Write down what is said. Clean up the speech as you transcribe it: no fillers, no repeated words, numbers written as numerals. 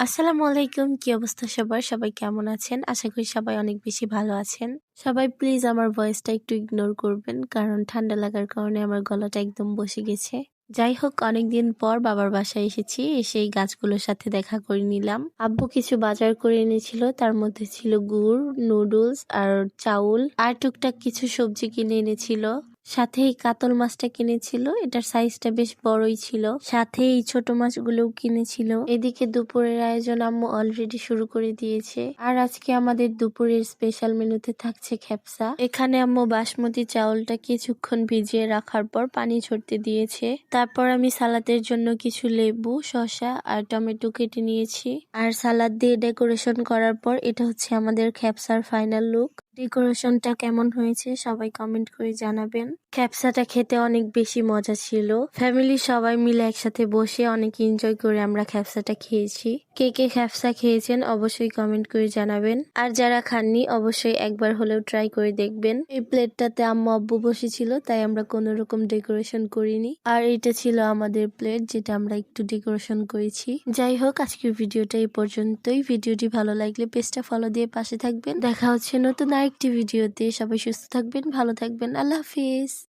আসসালামু আলাইকুম। কি অবস্থা সবার? সবাই কেমন আছেন? আশা করি সবাই অনেক বেশি ভালো আছেন। সবাই প্লিজ আমার ভয়েসটা একটু ইগনোর করবেন, কারণ ঠান্ডা লাগার কারণে আমার গলাটা একদম বসে গেছে। যাই হোক, অনেকদিন পর বাবার বাসায় এসেছি। এসে এই গাছগুলোর সাথে দেখা করে নিলাম। আব্বু কিছু বাজার করে এনেছিল, তার মধ্যে ছিল গুড়, নুডলস আর চাউল, আর টুকটাক কিছু সবজি কিনে এনেছিল। সাথে এই কাতল মাছটা কিনেছিল, এটার সাইজটা বেশ বড়ই ছিল। সাথে এই ছোট মাছগুলোও কিনেছিল। এদিকে দুপুরের আয়োজন আম্মু অলরেডি শুরু করে দিয়েছে। আর আজকে আমাদের দুপুরের স্পেশাল মেনুতে থাকছে খেপসা। এখানে আম্মু বাসমতি চাউলটা কিছুক্ষণ ভিজিয়ে রাখার পর পানি ঝরতে দিয়েছে। তারপর আমি সালাদের জন্য কিছু লেবু, শসা আর টমেটো কেটে নিয়েছি। আর সালাদ দিয়ে ডেকোরেশন করার পর এটা হচ্ছে আমাদের খেপসার ফাইনাল লুক। ডেকোরেশনটা কেমন হয়েছে সবাই কমেন্ট করে জানাবেন। ক্যাপসাটা খেতে অনেক বেশি মজা ছিল। ফ্যামিলি সবাই মিলে একসাথে বসে অনেক এনজয় করে আমরা ক্যাপসাটা খেয়েছি। কে কে ক্যাপসা খেয়েছেন অবশ্যই কমেন্ট করে জানাবেন। আর যারা খাননি অবশ্যই একবার হলেও ট্রাই করে দেখবেন। এই প্লেটটাতে আম্মু আব্বু বসেছিল, তাই আমরা কোনো রকম ডেকোরেশন করিনি। আর এটা ছিল আমাদের প্লেট, যেটা আমরা একটু ডেকোরেশন করেছি। যাই হোক, আজকের ভিডিওটা এই পর্যন্তই। ভিডিওটি ভালো লাগলে পেজটা ফলো দিয়ে পাশে থাকবেন। দেখা হচ্ছে নতুন আরেকটি ভিডিওতে। সবাই সুস্থ থাকবেন, ভালো থাকবেন। আল্লাহ হাফিজ।